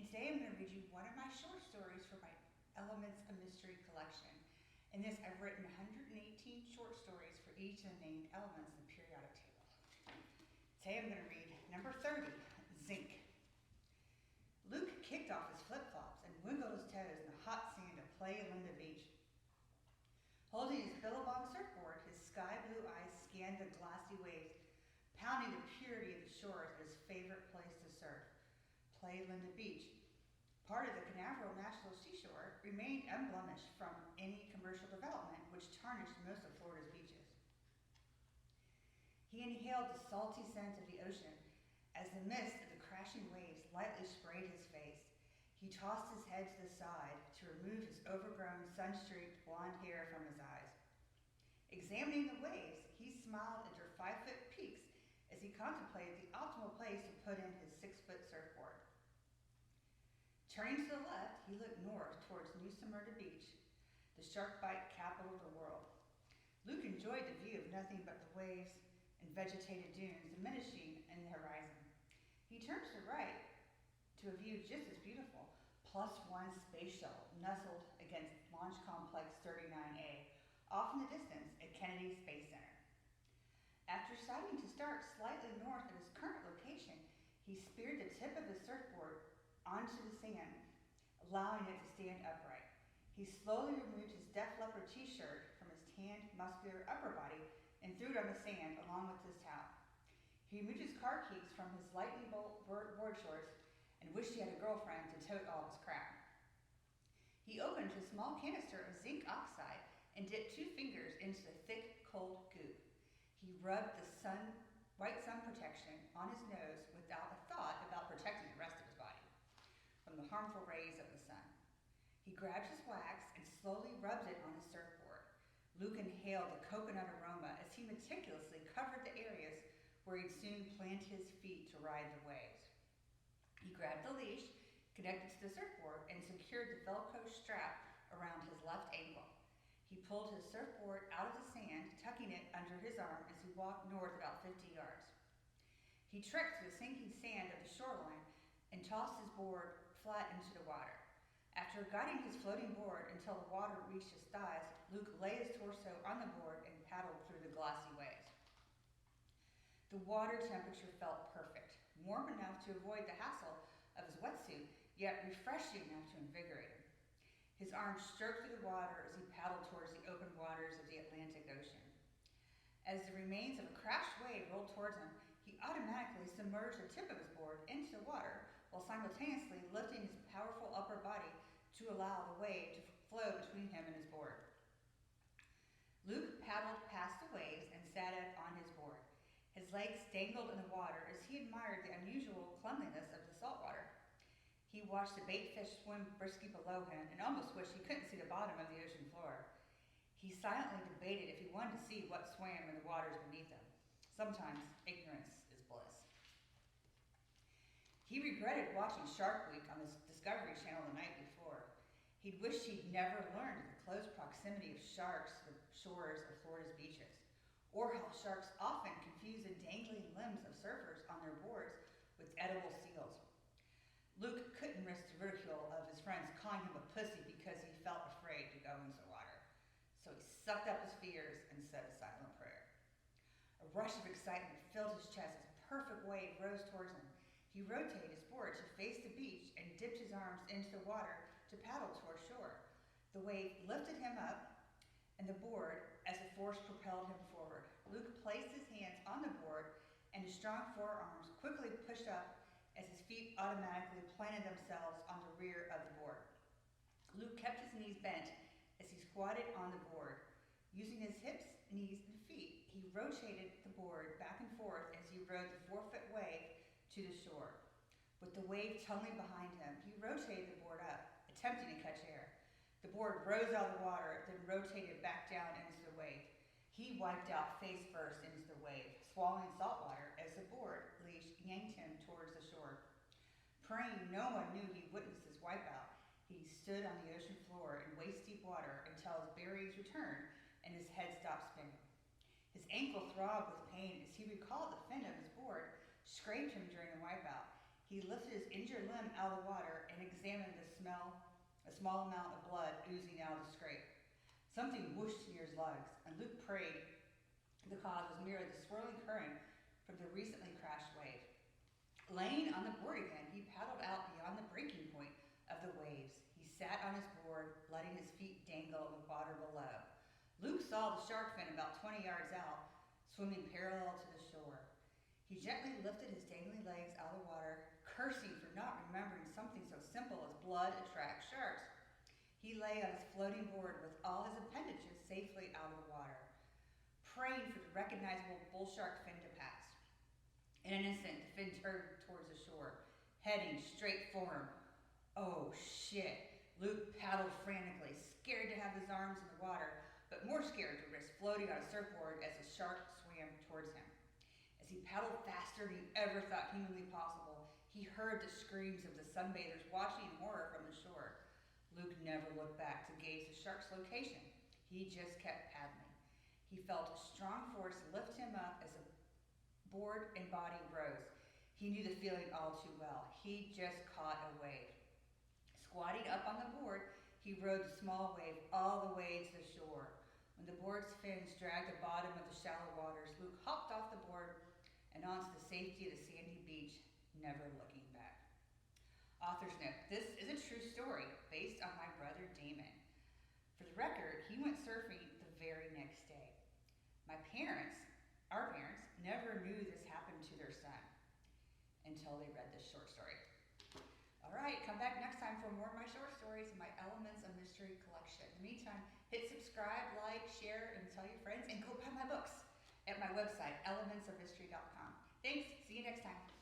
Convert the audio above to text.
today I'm going to read you one of my short stories from my Elements of Mystery collection. In this, I've written 118 short stories for each of the named elements in the periodic table. Today I'm going to read number 30, Zinc. Luke kicked off his flip-flops and wiggled his toes in the hot sand of Playa Linda Beach. Holding his billabong surfboard, his sky-blue eyes scanned the glassy waves, pounding the purity of the shores of his favorite place to surf, Playa Linda Beach. Part of the Canaveral National Seashore remained unblemished from any commercial development which tarnished most of Florida's beaches. He inhaled the salty scent of the ocean as the mist of the crashing waves lightly sprayed his face. He tossed his head to the side to remove his overgrown, sun-streaked blonde hair from his eyes. Examining the waves, he smiled at their 5-foot peaks as he contemplated the optimal place to put in his 6-foot surfboard. Turning to the left, he looked north towards New Smyrna Beach, the shark bite capital of the world. Luke enjoyed the view of nothing but the waves and vegetated dunes diminishing in the horizon. He turned to the right to a view just as beautiful, +1 space shuttle nestled against Launch Complex 39A, off in the distance at Kennedy Space Center. After deciding to start slightly north of his current location, he speared the tip of his surfboard onto the sand, allowing it to stand upright. He slowly removed his Def Leppard t-shirt from his tanned, muscular upper body and threw it on the sand along with his towel. He removed his car keys from his lightning bolt board shorts and wished he had a girlfriend to tote all his crap. He opened a small canister of zinc oxide and dipped 2 fingers into the thick, cold goop. He rubbed the white sun protection on his nose without a thought about protecting the rest of his body from the harmful rays of the sun. He grabbed his wax and slowly rubbed it on his surfboard. Luke inhaled the coconut aroma as he meticulously covered the areas where he'd soon plant his feet to ride the waves. He grabbed the leash connected to the surfboard and secured the Velcro strap around his left ankle. He pulled his surfboard out of the sand, tucking it under his arm as he walked north about 50 yards. He trekked through the sinking sand of the shoreline and tossed his board flat into the water. After guiding his floating board until the water reached his thighs, Luke laid his torso on the board and paddled through the glassy waves. The water temperature felt perfect, warm enough to avoid the hassle of his wetsuit, yet refreshing enough to invigorate him. His arms stroked through the water as he paddled towards the open waters of the Atlantic Ocean. As the remains of a crashed wave rolled towards him, he automatically submerged the tip of his board into the water while simultaneously lifting his powerful upper body to allow the wave to flow between him and his board. Luke paddled past the waves and sat up on his board. His legs dangled in the water as he admired the unusual cleanliness of the saltwater. He watched the bait fish swim briskly below him and almost wished he couldn't see the bottom of the ocean floor. He silently debated if he wanted to see what swam in the waters beneath him. Sometimes ignorance is bliss. He regretted watching Shark Week on the Discovery Channel the night before. He'd wished he'd never learned the close proximity of sharks to the shores of Florida's beaches, or how sharks often confuse the dangling limbs of surfers on their boards with edible seals. Luke couldn't risk the ridicule of his friends calling him a pussy because he felt afraid to go into the water. So he sucked up his fears and said a silent prayer. A rush of excitement filled his chest as a perfect wave rose towards him. He rotated his board to face the beach and dipped his arms into the water to paddle toward shore. The wave lifted him up and the board as the force propelled him forward. Luke placed his hands on the board and his strong forearms quickly pushed up as his feet automatically planted themselves on the rear of the board. Luke kept his knees bent as he squatted on the board. Using his hips, knees, and feet, he rotated the board back and forth as he rode the 4-foot wave to the shore. With the wave tunneling behind him, he rotated the board up, attempting to catch air. The board rose out of the water, then rotated back down into the wave. He wiped out face first into the wave, swallowing salt water as the board leash yanked him towards the shore. Praying no one knew he witnessed his wipeout, he stood on the ocean floor in waist-deep water until his bearings returned and his head stopped spinning. His ankle throbbed with pain as he recalled the fin of his board scraped him during the wipeout. He lifted his injured limb out of the water and examined a small amount of blood oozing out of the scrape. Something whooshed near his legs, and Luke prayed the cause was merely the swirling current from the recently crashed wave. Laying on the board again, he paddled out beyond the breaking point of the waves. He sat on his board, letting his feet dangle in the water below. Luke saw the shark fin about 20 yards out, swimming parallel to the shore. He gently lifted his dangling legs out of the water, cursing for not remembering something so simple as blood attracts sharks. He lay on his floating board with all his appendages safely out of the water, praying for the recognizable bull shark fin to pass. In an instant, the fin turned towards the shore, heading straight for him. Oh, shit. Luke paddled frantically, scared to have his arms in the water, but more scared to risk floating on a surfboard as the shark swam towards him. As he paddled faster than he ever thought humanly possible, he heard the screams of the sunbathers watching in horror from the shore. Luke never looked back to gauge the shark's location. He just kept paddling. He felt a strong force lift him up as the board and body rose. He knew the feeling all too well. He just caught a wave. Squatting up on the board, he rode the small wave all the way to the shore. When the board's fins dragged the bottom of the shallow waters, Luke hopped off the board and onto the safety of the sandy beach, never looking back. Author's note: this is a true story based on my brother Damon. For the record, he went surfing the very next day. Our parents, never knew this happened to their son until they read this short story. All right, come back next time for more of my short stories in my Elements of Mystery collection. In the meantime, hit subscribe, like, share, and tell your friends, and go buy my books at my website, elementsofmystery.com. Thanks. See you next time.